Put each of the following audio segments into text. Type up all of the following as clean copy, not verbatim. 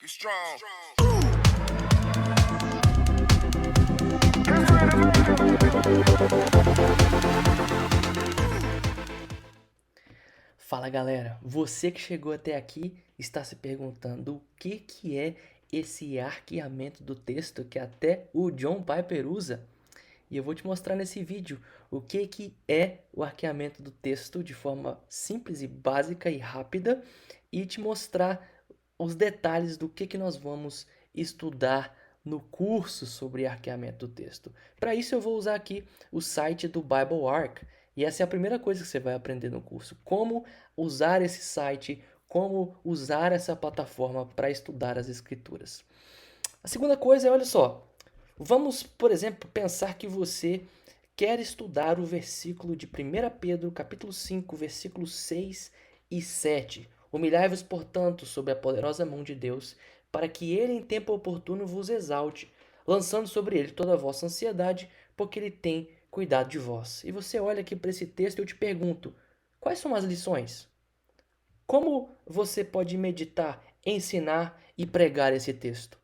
strong. Fala galera, você que chegou até aqui está se perguntando o que é esse arqueamento do texto que até o John Piper usa? E eu vou te mostrar nesse vídeo o que é o arqueamento do texto de forma simples e básica e rápida e te mostrar os detalhes do que nós vamos estudar no curso sobre arqueamento do texto. Para isso eu vou usar aqui o site do Bible Arc e essa é a primeira coisa que você vai aprender no curso, como usar esse site, como usar essa plataforma para estudar as escrituras. A segunda coisa é, olha só, vamos, por exemplo, pensar que você quer estudar o versículo de 1 Pedro, capítulo 5, versículos 6 e 7. Humilhai-vos, portanto, sob a poderosa mão de Deus, para que ele em tempo oportuno vos exalte, lançando sobre ele toda a vossa ansiedade, porque ele tem cuidado de vós. E você olha aqui para esse texto e eu te pergunto, quais são as lições? Como você pode meditar, ensinar e pregar esse texto?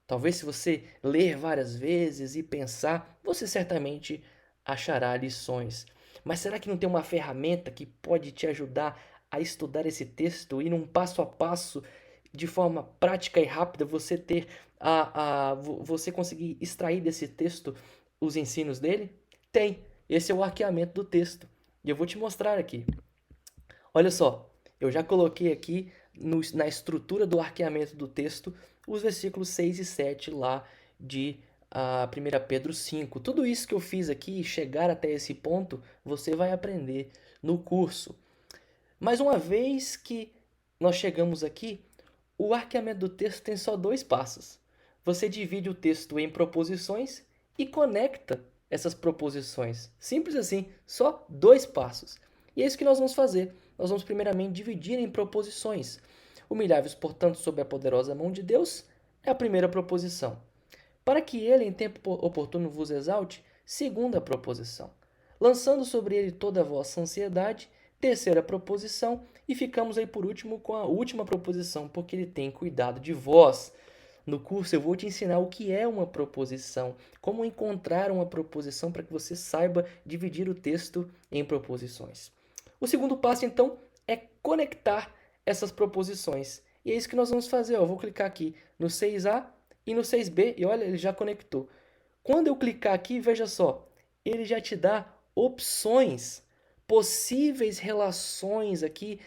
Talvez se você ler várias vezes e pensar, você certamente achará lições. Mas será que não tem uma ferramenta que pode te ajudar a estudar esse texto e num passo a passo, de forma prática e rápida, você ter você conseguir extrair desse texto os ensinos dele? Tem. Esse é o arqueamento do texto. E eu vou te mostrar aqui. Olha só, eu já coloquei aqui na estrutura do arqueamento do texto os versículos 6 e 7 lá de 1 Pedro 5. Tudo isso que eu fiz aqui, chegar até esse ponto, você vai aprender no curso. Mas uma vez que nós chegamos aqui, o arqueamento do texto tem só dois passos. Você divide o texto em proposições e conecta essas proposições. Simples assim, só dois passos. E é isso que nós vamos fazer. Nós vamos primeiramente dividir em proposições. Humilhai-vos, portanto, sob a poderosa mão de Deus é a primeira proposição. Para que ele em tempo oportuno vos exalte, segunda proposição. Lançando sobre ele toda a vossa ansiedade, terceira proposição, e ficamos aí por último com a última proposição, porque ele tem cuidado de vós. No curso eu vou te ensinar o que é uma proposição, como encontrar uma proposição para que você saiba dividir o texto em proposições. O segundo passo, então, é conectar essas proposições. E é isso que nós vamos fazer. Eu vou clicar aqui no 6A e no 6B e olha, ele já conectou. Quando eu clicar aqui, veja só, ele já te dá opções, possíveis relações aqui,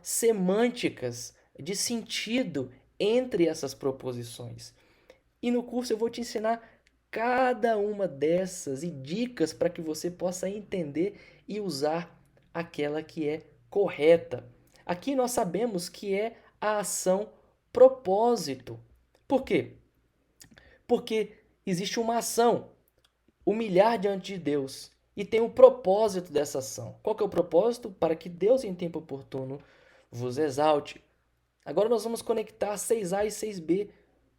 semânticas, de sentido entre essas proposições. E no curso eu vou te ensinar cada uma dessas e dicas para que você possa entender e usar aquela que é correta. Aqui nós sabemos que é a ação propósito. Por quê? Porque existe uma ação, humilhar diante de Deus, e tem o propósito dessa ação. Qual que é o propósito? Para que Deus em tempo oportuno vos exalte. Agora nós vamos conectar 6A e 6B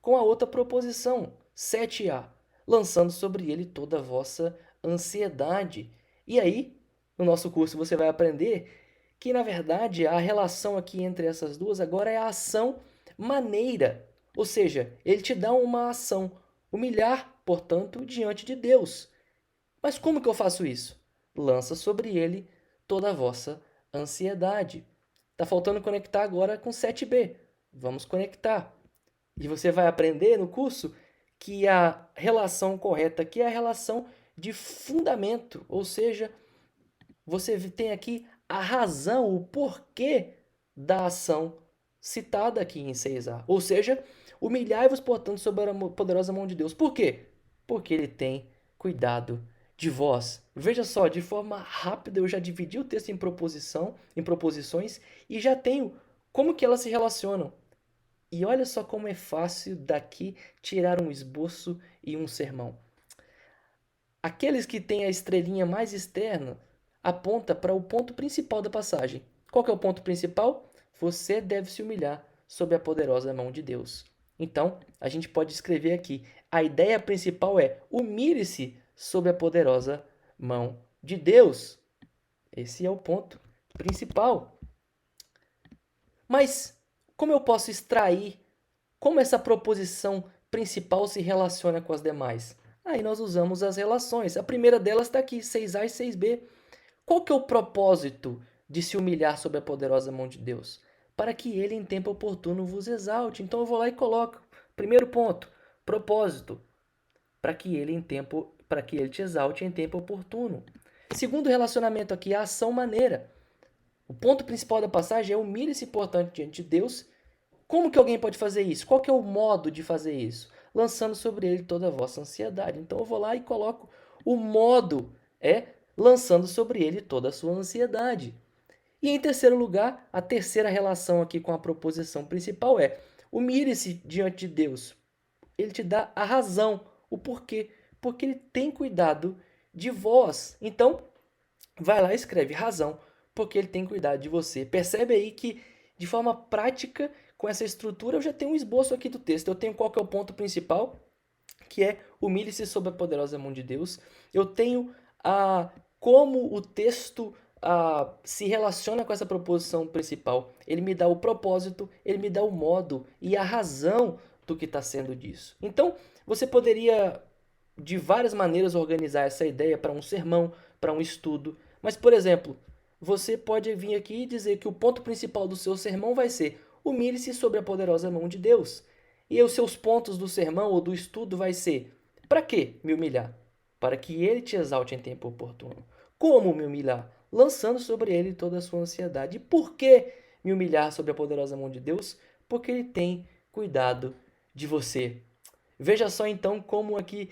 com a outra proposição, 7A, lançando sobre ele toda a vossa ansiedade. E aí, no nosso curso você vai aprender que, na verdade, a relação aqui entre essas duas agora é a ação maneira. Ou seja, ele te dá uma ação, humilhar, portanto, diante de Deus. Mas como que eu faço isso? Lança sobre ele toda a vossa ansiedade. Tá faltando conectar agora com 7B. Vamos conectar. E você vai aprender no curso que a relação correta aqui é a relação de fundamento, ou seja, você tem aqui a razão, o porquê da ação citada aqui em 6A. Ou seja, humilhai-vos, portanto, sob a poderosa mão de Deus. Por quê? Porque ele tem cuidado de vós. Veja só, de forma rápida eu já dividi o texto em proposições e já tenho como que elas se relacionam. E olha só como é fácil daqui tirar um esboço e um sermão. Aqueles que têm a estrelinha mais externa aponta para o ponto principal da passagem. Qual que é o ponto principal? Você deve se humilhar sob a poderosa mão de Deus. Então, a gente pode escrever aqui: a ideia principal é humilhe-se sob a poderosa mão de Deus. Esse é o ponto principal. Mas como eu posso extrair Como essa proposição principal se relaciona com as demais? Aí nós usamos as relações. A primeira delas está aqui, 6a e 6b. Qual que é o propósito de se humilhar sob a poderosa mão de Deus? Para que ele em tempo oportuno vos exalte. Então eu vou lá e coloco. Primeiro ponto, propósito. Para que ele te exalte em tempo oportuno. Segundo relacionamento aqui, a ação maneira. O ponto principal da passagem é humilhe-se, portanto, diante de Deus. Como que alguém pode fazer isso? Qual que é o modo de fazer isso? Lançando sobre ele toda a vossa ansiedade. Então eu vou lá e coloco o modo, lançando sobre ele toda a sua ansiedade. E em terceiro lugar, a terceira relação aqui com a proposição principal é humilhe-se diante de Deus. Ele te dá a razão, o porquê. Porque ele tem cuidado de vós. Então, vai lá e escreve razão, porque ele tem cuidado de você. Percebe aí que, de forma prática, com essa estrutura, eu já tenho um esboço aqui do texto. Eu tenho qual que é o ponto principal, que é humilhe-se sob a poderosa mão de Deus. Eu tenho como o texto se relaciona com essa proposição principal. Ele me dá o propósito, ele me dá o modo e a razão do que está sendo disso. Então, você poderia, de várias maneiras, organizar essa ideia para um sermão, para um estudo. Mas, por exemplo, você pode vir aqui e dizer que o ponto principal do seu sermão vai ser humilhe-se sobre a poderosa mão de Deus. E os seus pontos do sermão ou do estudo vai ser: para que me humilhar? Para que ele te exalte em tempo oportuno. Como me humilhar? Lançando sobre ele toda a sua ansiedade. E por que me humilhar sobre a poderosa mão de Deus? Porque ele tem cuidado de você. Veja só então como aqui,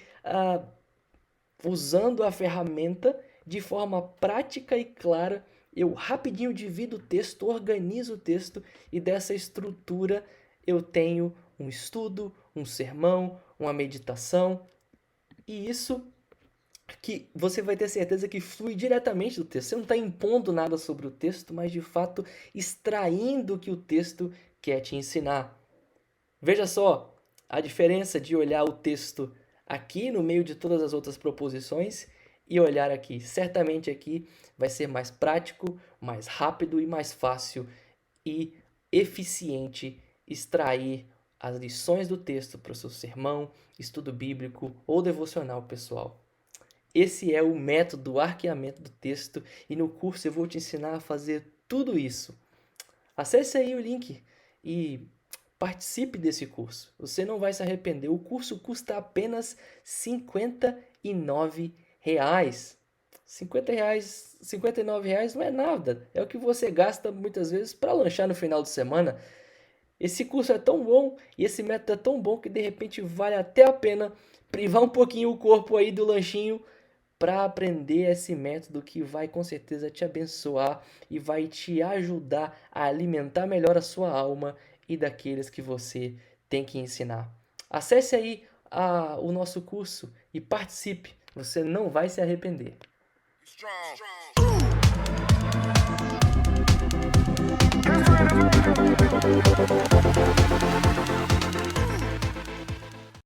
usando a ferramenta de forma prática e clara, eu rapidinho divido o texto, organizo o texto e dessa estrutura eu tenho um estudo, um sermão, uma meditação. E isso que você vai ter certeza que flui diretamente do texto. Você não está impondo nada sobre o texto, mas de fato extraindo o que o texto quer te ensinar. Veja só a diferença de olhar o texto aqui no meio de todas as outras proposições e olhar aqui. Certamente aqui vai ser mais prático, mais rápido e mais fácil e eficiente extrair as lições do texto para o seu sermão, estudo bíblico ou devocional pessoal. Esse é o método, o arqueamento do texto, e no curso eu vou te ensinar a fazer tudo isso. Acesse aí o link e participe desse curso. Você não vai se arrepender. O curso custa apenas R$ 59. R$ 59 não é nada. É o que você gasta muitas vezes para lanchar no final de semana. Esse curso é tão bom e esse método é tão bom que de repente vale até a pena privar um pouquinho o corpo aí do lanchinho para aprender esse método que vai com certeza te abençoar e vai te ajudar a alimentar melhor a sua alma e daqueles que você tem que ensinar. Acesse aí o nosso curso e participe. Você não vai se arrepender. Strong.